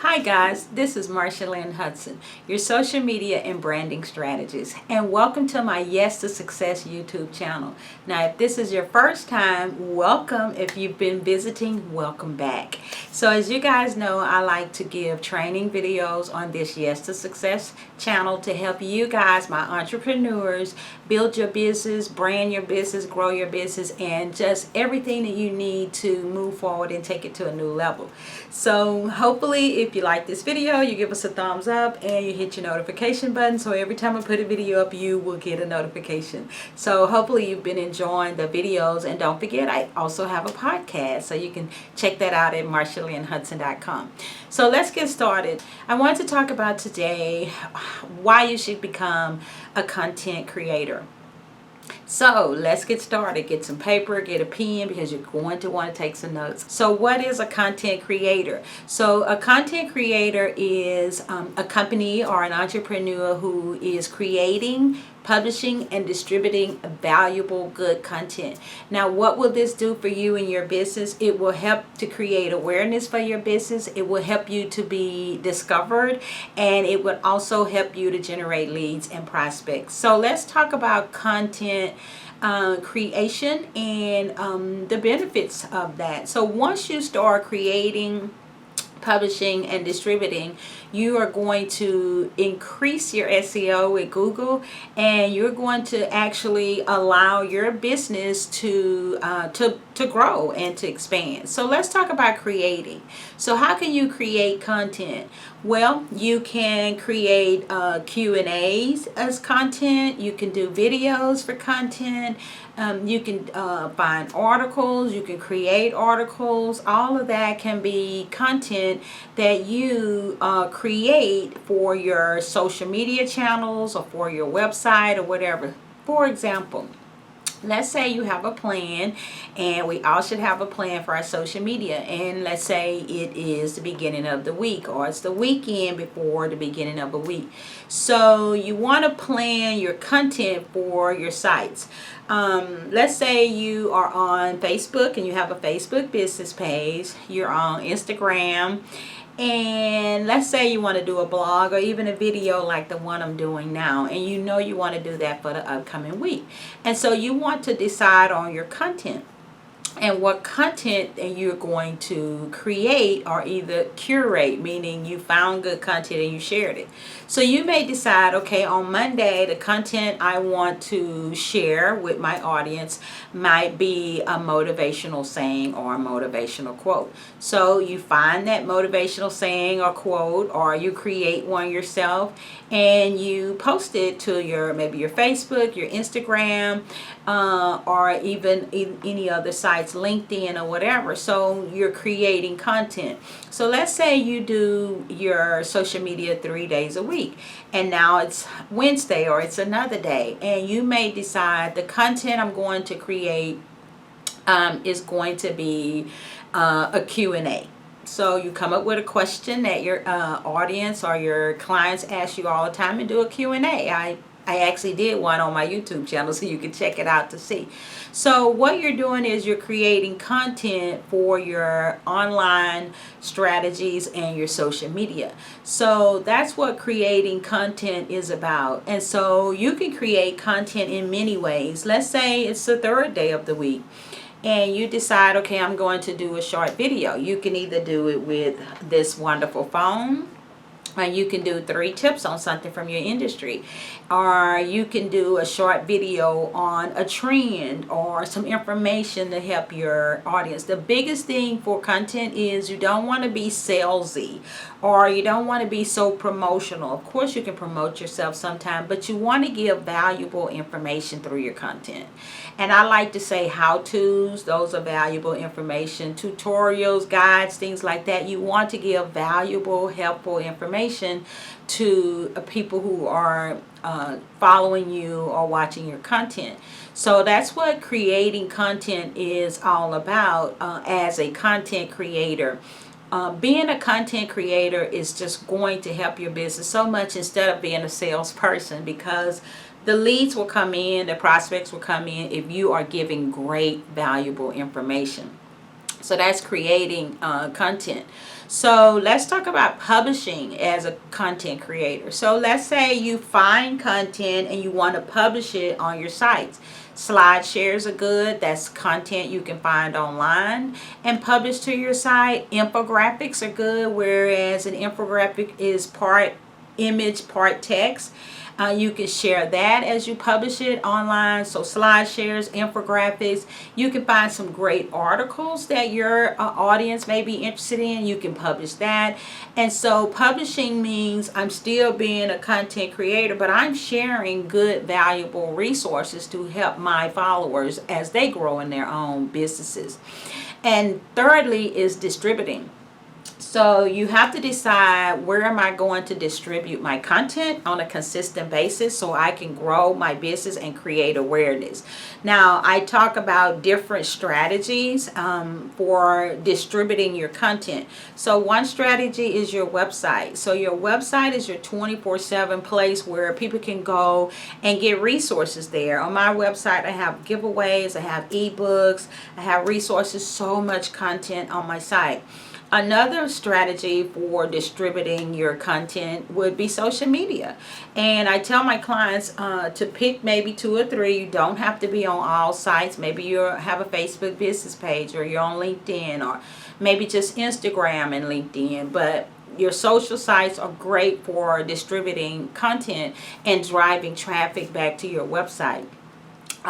Hi guys, this is Marsha Lynn Hudson, your social media and branding strategist, and welcome to my Yes to Success YouTube channel. Now, if this is your first time, welcome. If you've been visiting, welcome back. So as you guys know, I like to give training videos on this Yes to Success channel to help you guys, my entrepreneurs, build your business, brand your business, grow your business, and just everything that you need to move forward and take it to a new level. So hopefully if you like this video, you give us a thumbs up and you hit your notification button, so every time I put a video up, you will get a notification. So hopefully you've been enjoying the videos, and don't forget, I also have a podcast, so you can check that out at marshalynhudson.com. So let's get started. I want to talk about today why you should become a content creator. So let's get started. Get some paper, get a pen, because you're going to want to take some notes. So what is a content creator? So a content creator is a company or an entrepreneur who is creating, publishing, and distributing valuable, good content. Now, what will this do for you in your business? It will help to create awareness for your business. It will help you to be discovered, and it would also help you to generate leads and prospects. So let's talk about content creation and the benefits of that. So once you start creating, publishing, and distributing, you are going to increase your SEO with Google, and you're going to actually allow your business to grow and to expand. So let's talk about creating. So how can you create content? Well, you can create Q&As as content. You can do videos for content. You can find articles. You can create articles. All of that can be content that you create for your social media channels or for your website or whatever. For example, let's say you have a plan, and we all should have a plan for our social media, and let's say it is the beginning of the week, or it's the weekend before the beginning of a week. So you want to plan your content for your sites. Let's say you are on Facebook and you have a Facebook business page. You're on Instagram, and let's say you want to do a blog or even a video like the one I'm doing now, and you know you want to do that for the upcoming week. And so you want to decide on your content and what content you're going to create or either curate, meaning you found good content and you shared it. So you may decide, okay, on Monday, the content I want to share with my audience might be a motivational saying or a motivational quote. So you find that motivational saying or quote, or you create one yourself and you post it to maybe your Facebook, your Instagram, or even any other sites, LinkedIn or whatever. So you're creating content. So let's say you do your social media 3 days a week, and now it's Wednesday or it's another day, and you may decide the content I'm going to create is going to be a Q&A. So you come up with a question that your audience or your clients ask you all the time, and do a Q&A. I actually did one on my YouTube channel, so you can check it out to see. So what you're doing is you're creating content for your online strategies and your social media. So that's what creating content is about. And so you can create content in many ways. Let's say it's the third day of the week, and you decide, okay, I'm going to do a short video. You can either do it with this wonderful phone, or you can do 3 tips on something from your industry, or you can do a short video on a trend or some information to help your audience. The biggest thing for content is you don't want to be salesy, or you don't want to be so promotional. Of course you can promote yourself sometime, but you want to give valuable information through your content. And I like to say how-tos. Those are valuable information. Tutorials, guides, things like that. You want to give valuable, helpful information to people who are following you or watching your content. So that's what creating content is all about as a content creator. Being a content creator is just going to help your business so much instead of being a salesperson, because the leads will come in, the prospects will come in if you are giving great, valuable information. So that's creating content. So let's talk about publishing as a content creator. So let's say you find content and you want to publish it on your sites. Slide shares are good. That's content you can find online and publish to your site. Infographics are good, whereas an infographic is part image, part text. You can share that as you publish it online. So slide shares, infographics. You can find some great articles that your audience may be interested in. You can publish that. And so publishing means I'm still being a content creator, but I'm sharing good, valuable resources to help my followers as they grow in their own businesses. And thirdly is distributing. So you have to decide, where am I going to distribute my content on a consistent basis so I can grow my business and create awareness. Now, I talk about different strategies for distributing your content. So one strategy is your website. So your website is your 24/7 place where people can go and get resources there. On my website, I have giveaways, I have ebooks, I have resources, so much content on my site. Another strategy for distributing your content would be social media. And I tell my clients to pick maybe 2 or 3. You don't have to be on all sites. Maybe you have a Facebook business page, or you're on LinkedIn, or maybe just Instagram and LinkedIn. But your social sites are great for distributing content and driving traffic back to your website.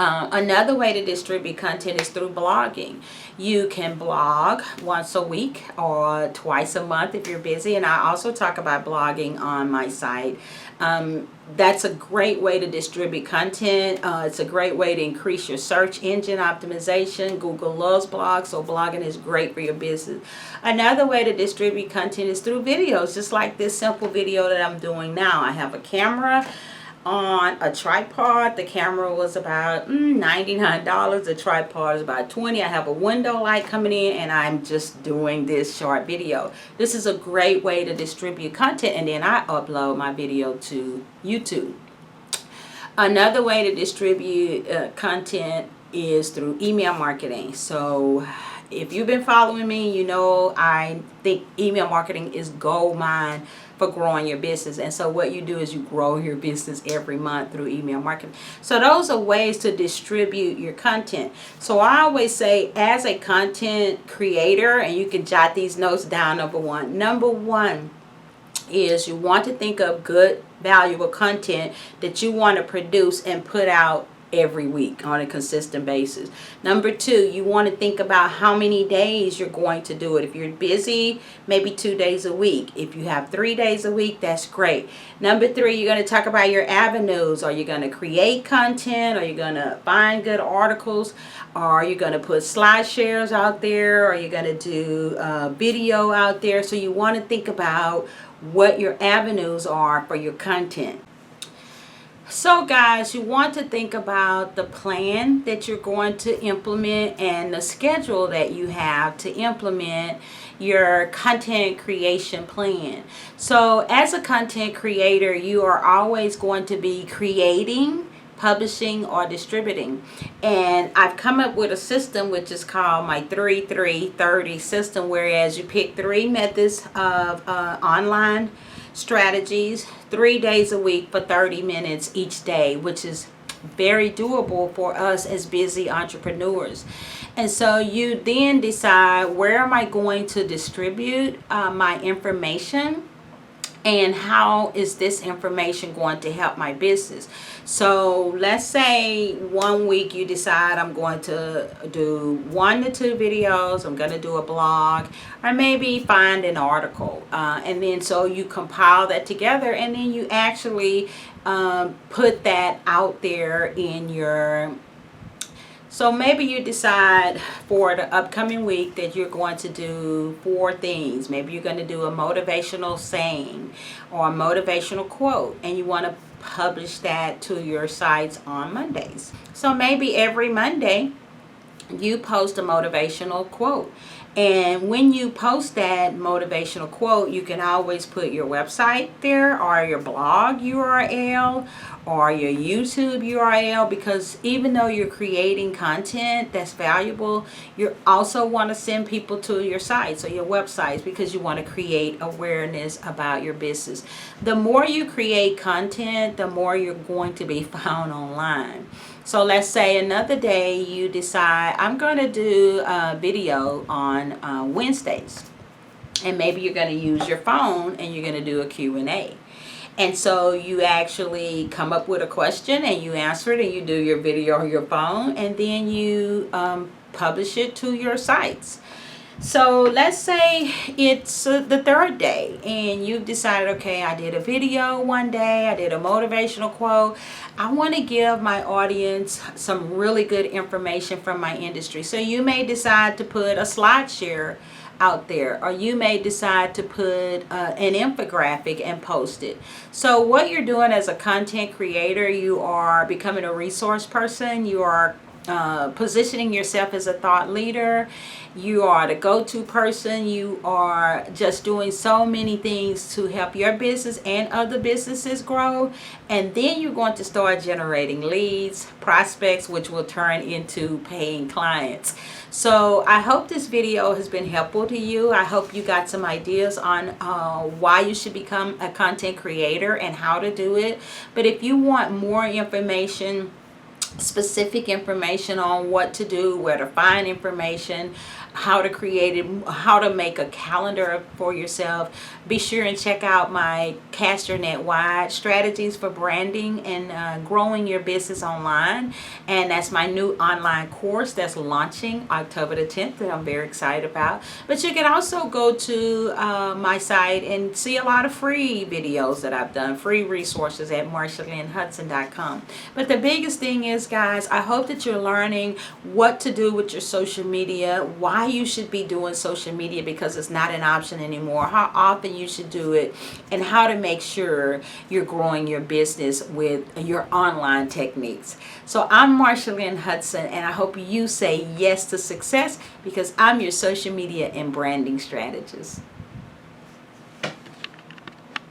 Another way to distribute content is through blogging. You can blog once a week or twice a month if you're busy. And I also talk about blogging on my site. That's a great way to distribute content. It's a great way to increase your search engine optimization. Google loves blogs, so blogging is great for your business. Another way to distribute content is through videos, just like this simple video that I'm doing now. I have a camera on a tripod. The camera was about $99. The tripod is about $20. I have a window light coming in, and I'm just doing this short video. This is a great way to distribute content, and then I upload my video to YouTube. Another way to distribute content is through email marketing. So if you've been following me, you know I think email marketing is gold mine for growing your business. And so what you do is you grow your business every month through email marketing. So those are ways to distribute your content. So I always say, as a content creator, and you can jot these notes down, number one is you want to think of good, valuable content that you want to produce and put out every week on a consistent basis. Number 2, you want to think about how many days you're going to do it. If you're busy, maybe 2 days a week. If you have 3 days a week, that's great. Number 3, you're going to talk about your avenues. Are you going to create content? Are you going to find good articles? Are you going to put slide shares out there? Are you going to do video out there? So you want to think about what your avenues are for your content. So guys, you want to think about the plan that you're going to implement and the schedule that you have to implement your content creation plan. So as a content creator, you are always going to be creating, publishing, or distributing. And I've come up with a system which is called my 3-3-30 system, whereas you pick 3 methods of online strategies, 3 days a week for 30 minutes each day, which is very doable for us as busy entrepreneurs. And so you then decide, where am I going to distribute my information, and how is this information going to help my business? So let's say one week you decide, I'm going to do 1 to 2 videos, I'm going to do a blog, or maybe find an article. And then so you compile that together, and then you actually put that out there in your... So maybe you decide for the upcoming week that you're going to do 4 things. Maybe you're going to do a motivational saying or a motivational quote, and you want to publish that to your sites on Mondays. So maybe every Monday you post a motivational quote. And when you post that motivational quote, you can always put your website there, or your blog URL, or your YouTube URL, because even though you're creating content that's valuable, you also want to send people to your sites or your websites, because you want to create awareness about your business. The more you create content, the more you're going to be found online. So let's say another day you decide, I'm going to do a video on Wednesdays. And maybe you're going to use your phone and you're going to do a Q&A. And so you actually come up with a question and you answer it, and you do your video on your phone, and then you publish it to your sites. So let's say it's the third day and you've decided, okay, I did a video one day, I did a motivational quote. I want to give my audience some really good information from my industry. So you may decide to put a slide share out there, or you may decide to put an infographic and post it. So what you're doing as a content creator, you are becoming a resource person, you are positioning yourself as a thought leader, you are the go-to person, you are just doing so many things to help your business and other businesses grow. And then you're going to start generating leads, prospects, which will turn into paying clients. So I hope this video has been helpful to you. I hope you got some ideas on why you should become a content creator and how to do it. But if you want more information, specific information on what to do, where to find information, how to create it, how to make a calendar for yourself, be sure and check out my CasterNet Wide Strategies for Branding and Growing Your Business Online. And that's my new online course that's launching October the 10th that I'm very excited about. But you can also go to my site and see a lot of free videos that I've done, free resources at MarshaLynhHudson.com. But the biggest thing is, guys, I hope that you're learning what to do with your social media, why you should be doing social media because it's not an option anymore, how often you should do it, and how to make sure you're growing your business with your online techniques. So I'm Marsha Lynn Hudson, and I hope you say yes to success, because I'm your social media and branding strategist.